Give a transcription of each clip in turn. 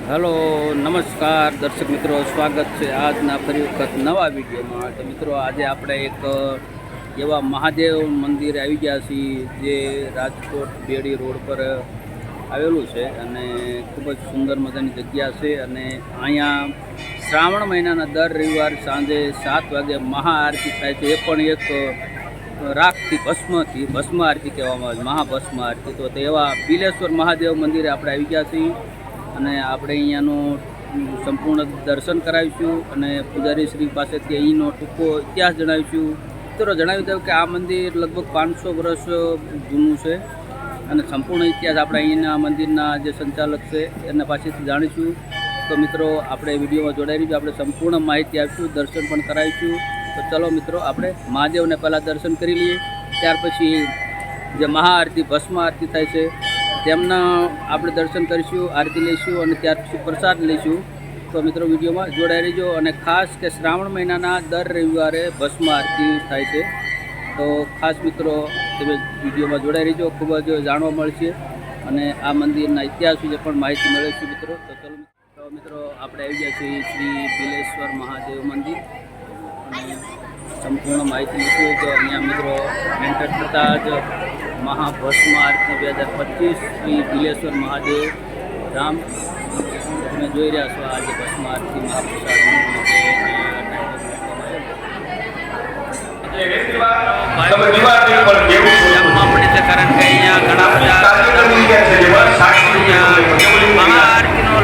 Hello, નમસ્કાર દર્શક મિત્રો, સ્વાગત છે આજના ફરી વખત નવા વિડીયોમાં. તો મિત્રો, આજે આપણે એક એવા મહાદેવ મંદિરે આવી ગયા છીએ જે રાજકોટ બેડી રોડ પર આવેલું છે અને ખૂબ જ સુંદર મજાની જગ્યા છે. અને અહીંયા શ્રાવણ મહિનાના દર રવિવાર સાંજે 7 વાગે મહાઆરતી થાય છે. એ પણ એક રાખથી ભસ્મ આરતી કહેવામાં આવે છે, મહાભસ્મ આરતી. તો તેવા બિલેશ્વર મહાદેવ મંદિરે આપણે આવી ગયા છીએ અને આપણે અહીંયાનું સંપૂર્ણ દર્શન કરાવીશું અને પૂજારી શ્રી પાસેથી અહીંનો ટૂંકો ઇતિહાસ જણાવીશું. મિત્રો, જણાવી દઉં કે આ મંદિર લગભગ 500 વર્ષ જૂનું છે અને સંપૂર્ણ ઇતિહાસ આપણે અહીંના મંદિરના જે સંચાલક છે એના પાસેથી જાણીશું. તો મિત્રો, આપણે વિડીયોમાં જોડાઈ રહીશું, આપણે સંપૂર્ણ માહિતી આપીશું, દર્શન પણ કરાવીશું. તો ચલો મિત્રો, આપણે મહાદેવને પહેલાં દર્શન કરી લઈએ, ત્યાર પછી જે મહાઆરતી ભસ્મ આરતી થાય છે તેમના આપણે દર્શન કરીશું, આરતી લઈશું અને ત્યાર પછી પ્રસાદ લઈશું. તો મિત્રો, વિડીયોમાં જોડાઈ રહીજો. અને ખાસ કે શ્રાવણ મહિનાના દર રવિવારે ભસ્મ આરતી થાય છે. તો ખાસ મિત્રો, તમે વિડીયોમાં જોડાઈ રહીજો, ખૂબ જ જાણવા મળશે અને આ મંદિરના ઇતિહાસ વિશે પણ માહિતી મળે છે મિત્રો. તો ચલો મિત્રો, આપણે આવી ગયા છીએ શ્રી બિલેશ્વર મહાદેવ મંદિર અને સંપૂર્ણ માહિતી લીધું. તો અહીંયા મિત્રો એન્ટર થતાં જ મહાભસ્મ આરતી 2025 શ્રી બિલેશ્વર મહાદેવ ધામ તમે જોઈ રહ્યા છો. આજે ભસ્મ આરતી મહાપ્રસાદનું કારણ કે અહીંયા ઘણા બધા મહાઆરતીનો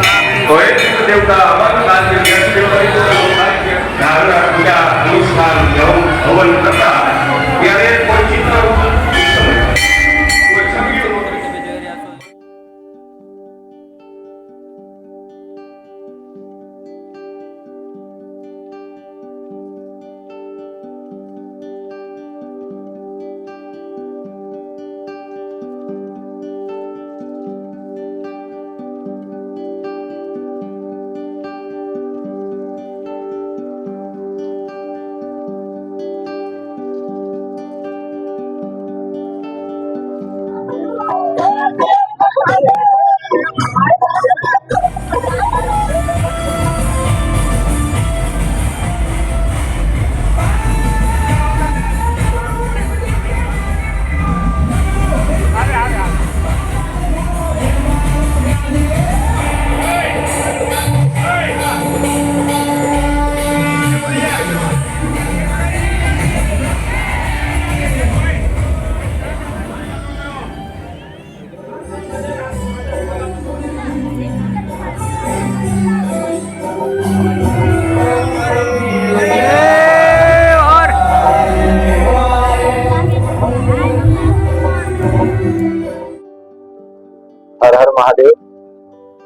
हर हर महादेव,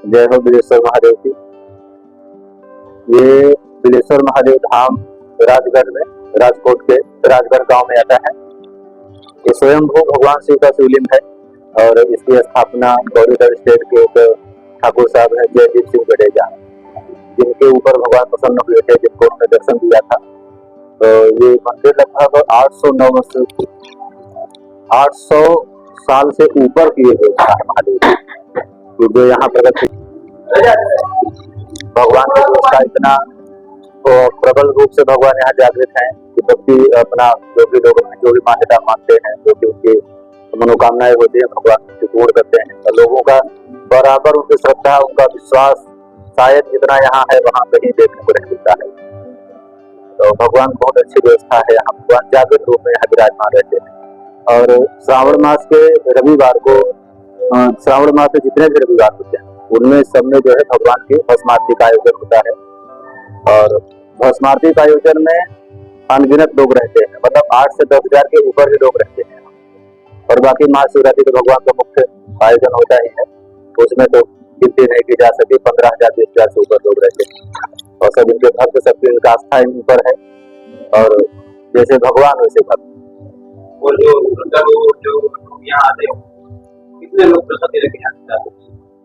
जय हो बिलेश्वर महादेव की। ये बिलेश्वर महादेव धाम राजगढ़ में, राजकोट के राजगढ़ गांव में आता है। ये स्वयंभू भगवान शिव का शिवलिंग है और इसकी स्थापना गौरीगढ़ स्टेट के एक ठाकुर साहब है जयदीप सिंह जडेजा, जिनके ऊपर भगवान प्रसन्न हुए थे, जिनको उन्होंने दर्शन दिया था। तो ये मंदिर लगभग 800 साल से ऊपर की महादेव की, जो यहाँ प्रकट भगवान की व्यवस्था इतना प्रबल रूप से भगवान यहाँ जागृत हैं कि भक्ति अपना जो भी लोग जो भी मान्यता मानते हैं, जो भी उनकी मनोकामनाएं होती है, भगवान उनकी पूर्ण करते हैं। तो लोगों का बराबर उनकी श्रद्धा, उनका विश्वास शायद जितना यहाँ है वहाँ कहीं देखने को नहीं मिलता है। तो भगवान बहुत अच्छी व्यवस्था है यहाँ, भगवान जागृत रूप में यहाँ विराजमान रहते हैं। और श्रावण मास के रविवार को, श्रावण मास में जितने भी रविवार होते हैं उनमें सब में जो है भगवान की भस्मारती का आयोजन होता है। और भस्मारती का आयोजन में अनगिनत लोग रहते हैं, मतलब 8 से 10 हजार के ऊपर भी लोग रहते हैं। और बाकी महाशिवरात्रि तो भगवान का मुख्य आयोजन होता ही है, उसमें तो गिनती नहीं की जा सकती, 15,000 20 हजार से ऊपर लोग रहते हैं। और सब इनके भक्त, सबकी इनका आस्था इन पर है और जैसे भगवान वैसे भक्त। और जो यहाँ आते हैं कितने लोग प्रसादी लेके आते हैं?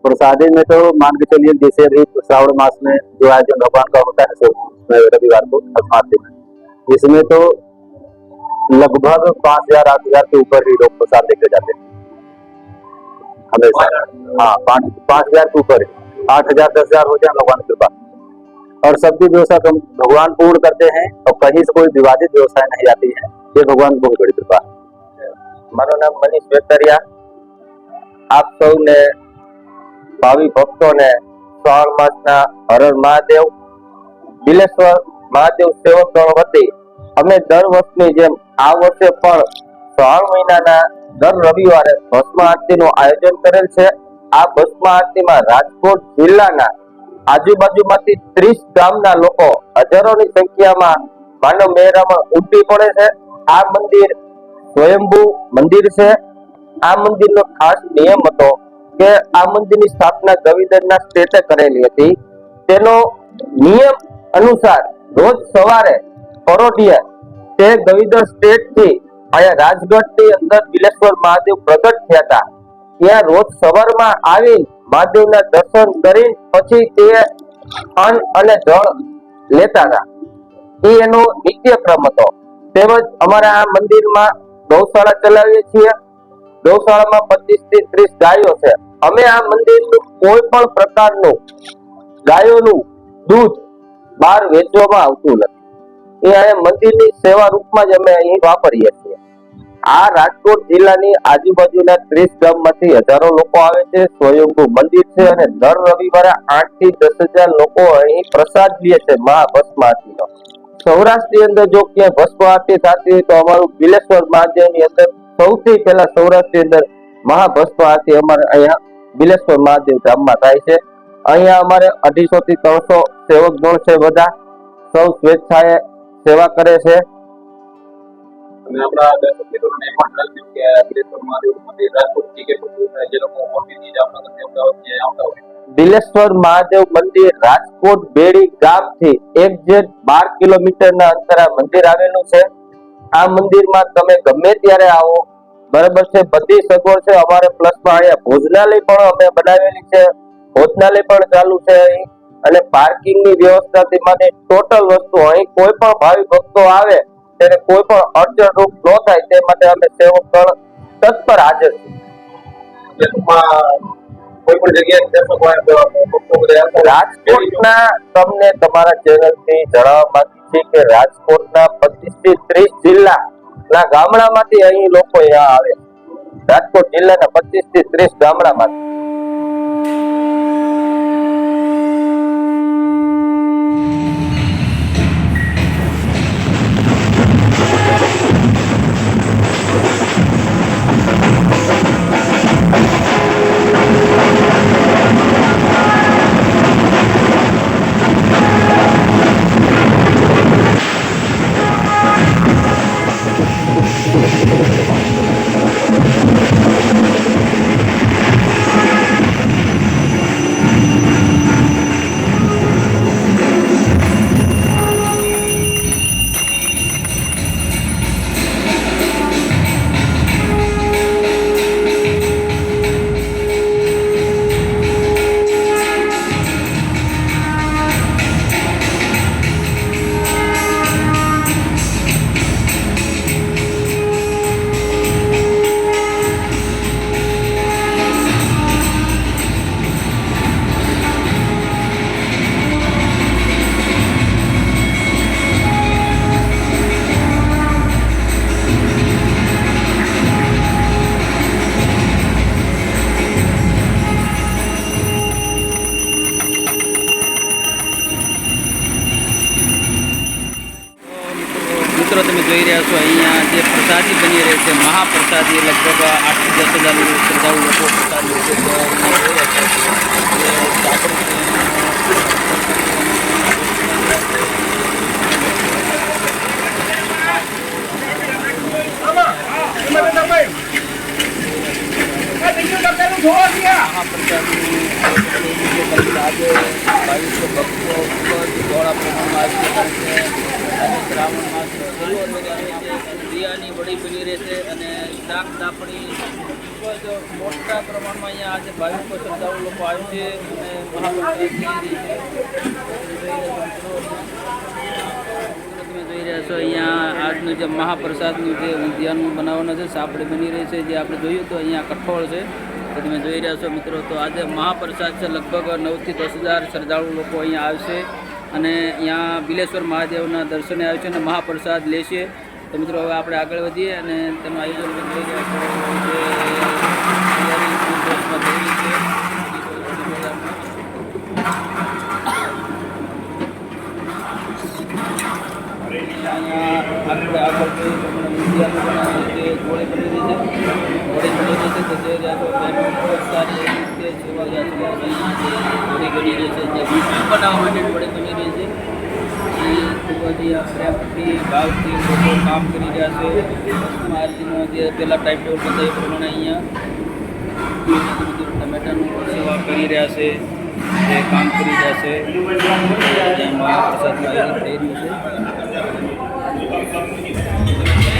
प्रसादी में तो मान के चलिए, जैसे अभी श्रावण मास में जो आयोजन भगवान का होता है रविवार को भस्मारती में, इसमें तो लगभग 5,000 8,000 के ऊपर ही लोग प्रसाद लेके जाते हैं हमेशा। हाँ, 5,000 के ऊपर ही। 8,000 10,000 हो जाए भगवान की कृपा। और सबकी व्यवस्था तो भगवान पूर्ण करते हैं और कहीं से कोई विवादित व्यवस्था नहीं आती है। ये भगवान की बहुत बड़ी कृपा है। મારું નામ મનીષ વેકરિયા। આપ સૌને ભાવિ ભક્તોને શ્રાવણ માસના હર હર મહાદેવ બિલેશ્વર મહાદેવ સેવક દળ વતી અમે દર વર્ષની જેમ આ વર્ષે પણ શ્રાવણ મહિનાના દર રવિવારે ભસ્મ આરતીનું આયોજન કરેલ છે। આ ભસ્મ આરતીમાં રાજકોટ જિલ્લાના આજુબાજુમાંથી 30 ગામના લોકો હજારોની સંખ્યામાં માનવ મહેરામણ ઉમટી પડે છે। આ મંદિર સ્વયંભૂ મંદિર છે। આ મંદિરનો ખાસ નિયમ હતો કે આ મંદિરની સ્થાપના ગવિદરના સ્ટેટે કરેલી હતી। તેનો નિયમ અનુસાર રોજ સવારે પરોઢિયે તે ગવિદર સ્ટેટ થી અહીંયા રાજગઢની અંદર બિલેશ્વર મહાદેવ પ્રગટ થયા હતા। ત્યાં રોજ સવારમાં આવી મહાદેવના દર્શન કરી પછી તે અન્ન અને જળ લેતા હતા। એ એનો નિત્યક્રમ હતો। તેમજ અમારા આ મંદિરમાં ગૌશાળા ચલાવીએ છીએ। ગૌશાળામાં 25 થી 30 ગાયો છે। અમે આ મંદિરનું કોઈ પણ પ્રકારનું ગાયોનું દૂધ બહાર વેચવામાં આવતું નથી। એ અહીંયા મંદિરની સેવા રૂપમાં જ અમે અહીં વાપરીએ છીએ। આ રાજકોટ જિલ્લાની આજુબાજુના 30 ગામમાંથી હજારો લોકો આવે છે। સ્વયંભૂ મંદિર છે અને દર રવિવારે 8 થી 10,000 લોકો અહીં પ્રસાદ લે છે મહાભસ્મ આરતીનો। સૌરાષ્ટ્રની અંદર જો ક્યાંય ભસ્મ આરતી થતી હોય તો અમારું બિલેશ્વર મહાદેવની અંદર સૌથી પહેલા સૌરાષ્ટ્રની અંદર મહાભસ્મ આરતી અમારે અહીંયા બિલેશ્વર મહાદેવ ધામમાં થાય છે। અહીંયા અમારે 250 થી 300 સેવક ગણ છે। બધા સૌ સ્વેચ્છાએ સેવા કરે છે। અને આપણા દર્શક મિત્રોને એ પણ જણાવ્યું કે બિલેશ્વર મહાદેવ મંદિર રાજકોટથી કેટલું દૂર થાય, જે લોકો મોરબીથી જામનગરથી અમદાવાદથી આવતા હોય? બિલેશ્વર મહાદેવ મંદિર રાજકોટ બેડી ગામથી એક્ઝેક્ટ 12 કિલોમીટરના અંતરે મંદિર આવેલું છે। આ મંદિરમાં તમે ગમે ત્યારે આવો, બરાબર છે, બધી સગવડ છે। અમારે પ્લસમાં અહીંયા ભોજનાલય પણ અમે બનાવેલી છે। ભોજનાલય પણ ચાલુ છે અહીં, અને પાર્કિંગની વ્યવસ્થાથી માટે ટોટલ વસ્તુ અહીં કોઈ પણ ભાવિ ભક્તો આવે તેને કોઈ પણ અડચણરૂપ ન થાય તે માટે અમે સેવકગણ તત્પર હાજર છીએ। કોઈ પણ જગ્યાએ દર્શકો ભક્તો બધા આવતા રાજકોટના તમને તમારા ચેનલથી જણાવવા માંગુ છું કે રાજકોટના 25 થી 30 જિલ્લાના ગામડામાંથી અહીં લોકો અહીંયા આવે છે। રાજકોટ જિલ્લાના 25 થી 30 ગામડામાંથી। મિત્રો તમે જોઈ રહ્યા છો અહીંયા જે પ્રસાદી બની રહી છે મહાપ્રસાદી, લગભગ 8 થી 10,000 શ્રદ્ધાળુ લોકો પ્રસાદ લે છે। તો અહીંયા જોઈ રહ્યા છો ભાવિકો ભક્તો ખૂબ જ બહોળા પ્રમાણમાં આવી છે અને શ્રાવણ માસ શરૂ દિયાની વડી બની રહેશે અને શાક દાપણી ખૂબ જ મોટા પ્રમાણમાં અહીંયા આજે ભાવિકો શ્રદ્ધાળુ લોકો આવે છે અને મહાપ્રસાદ તમે જોઈ રહ્યા છો અહીંયા આજનું જે મહાપ્રસાદનું જે ઊંધિયાનું બનાવવાનું છે સાપડી બની રહી છે। જે આપણે જોયું તો અહીંયા કઠોળ છે તો તમે જોઈ રહ્યા છો મિત્રો, તો આજે મહાપ્રસાદ છે. લગભગ 9 થી 10,000 શ્રદ્ધાળુ લોકો અહીંયા આવશે અને અહીંયા બિલેશ્વર મહાદેવના દર્શને આવશે અને મહાપ્રસાદ લેશે. તો મિત્રો હવે આપણે આગળ વધીએ અને તેનું આયોજન જોઈ રહ્યા છો જે તૈયારી પૂરજોશમાં થઈ રહી છે. અહીંયા આપણે આગળ જોઈએ તો જે ગોળી બની રહી છે, તો જે ખૂબ સારી રીતે સેવા ગોળી બની રહી છે, જે વિડીયો બનાવવા માટે ગોળી બની રહી છે. એ ખૂબ જ પ્રેમથી ભાવથી લોકો કામ કરી રહ્યા છે. આરતીનો જે પહેલાં ટાઈમ ટેબલ બતાવ્યું એ પ્રમાણે અહીંયા ટમેટાનું સેવા કરી રહ્યા છે, જે કામ કરી રહ્યા છે. જ્યાં મહાપ્રસાદનું આયોજન થઈ રહ્યું છે.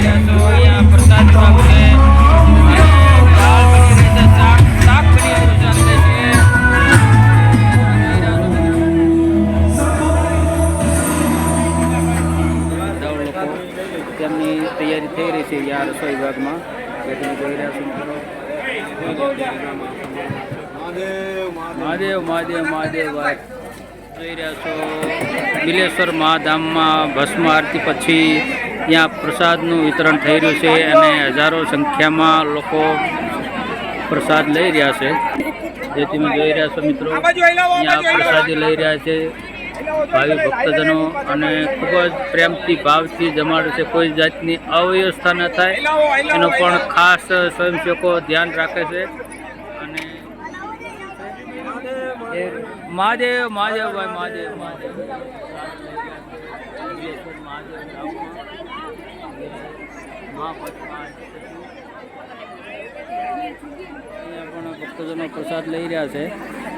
અહીંયા પ્રસાદ આપશે, દાળ બની રહી છે, શાક બની રહ્યું છે. તેમની તૈયારી થઈ રહી છે અહીંયા રસોઈ વિભાગમાં. જે તમે જોઈ રહ્યા છો મિત્રો. મહાદેવ મહાદેવ મહાદેવ ભાઈ જોઈ રહ્યા છો બિલેશ્વર મહાધામમાં ભસ્મ આરતી પછી ત્યાં પ્રસાદનું વિતરણ થઈ રહ્યું છે અને હજારો સંખ્યામાં લોકો પ્રસાદ લઈ રહ્યા છે. જે તમે જોઈ રહ્યા છો મિત્રો, અહીંયા પ્રસાદી લઈ રહ્યા છે ભાવિ ભક્તજનો અને ખૂબ જ પ્રેમથી ભાવથી જમાડે છે. કોઈ જાતની અવ્યવસ્થા ન થાય એનો પણ ખાસ સ્વયંસેવકો ધ્યાન રાખે છે. અને મહાદેવ મહાદેવ ભાઈ મહાદેવ મહાદેવ અહીંયા પણ ભક્તજનો પ્રસાદ લઈ રહ્યા છે.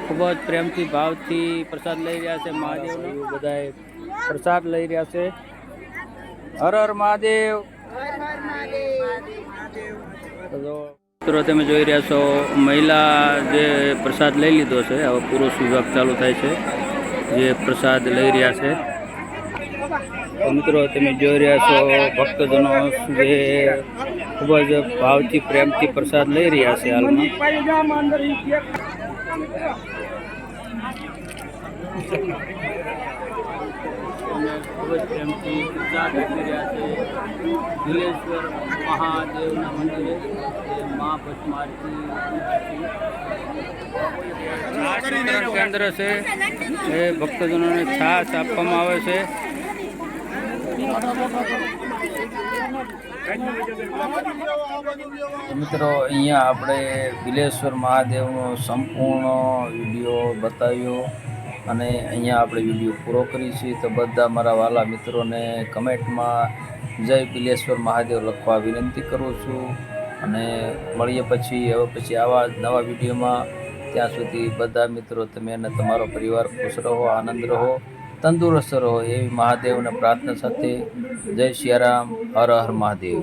ખૂબ જ પ્રેમથી ભાવથી પ્રસાદ લઈ રહ્યા છે. મહાદેવનો બધાએ પ્રસાદ લઈ રહ્યા છે. હર હર મહાદેવ. મિત્રો તમે જોઈ રહ્યા છો મહિલા જે પ્રસાદ લઈ લીધો છે. હવે પુરુષ વિભાગ ચાલુ થાય છે જે પ્રસાદ લઈ રહ્યા છે. તો મિત્રો તમે જોઈ રહ્યા છો ભક્તજનો જે ખૂબ જ ભાવથી પ્રેમથી પ્રસાદ લઈ રહ્યા છે. હાલમાં ખૂબ જ પ્રેમથી પ્રસાદ આપી રહ્યા છે બિલેશ્વર મહાદેવના મંદિરે. જે મહાભસ્મ આરતી કેન્દ્ર છે. એ ભક્તજનોને છાશ આપવામાં આવે છે. મિત્રો અહીંયા આપણે બિલેશ્વર મહાદેવનો સંપૂર્ણ વિડીયો બતાવ્યો અને અહીંયા આપણે વિડીયો પૂરો કરીએ છીએ. તો બધા મારા વાલા મિત્રોને કમેન્ટમાં જય બિલેશ્વર મહાદેવ લખવા વિનંતી કરું છું અને મળીએ હવે પછી આવા નવા વિડીયોમાં. ત્યાં સુધી બધા મિત્રો તમે અને તમારો પરિવાર ખુશ રહો, આનંદ રહો, તંદુરસ્ત રહો એવી મહાદેવને પ્રાર્થના સાથે જય સિયારામ. હર હર મહાદેવ.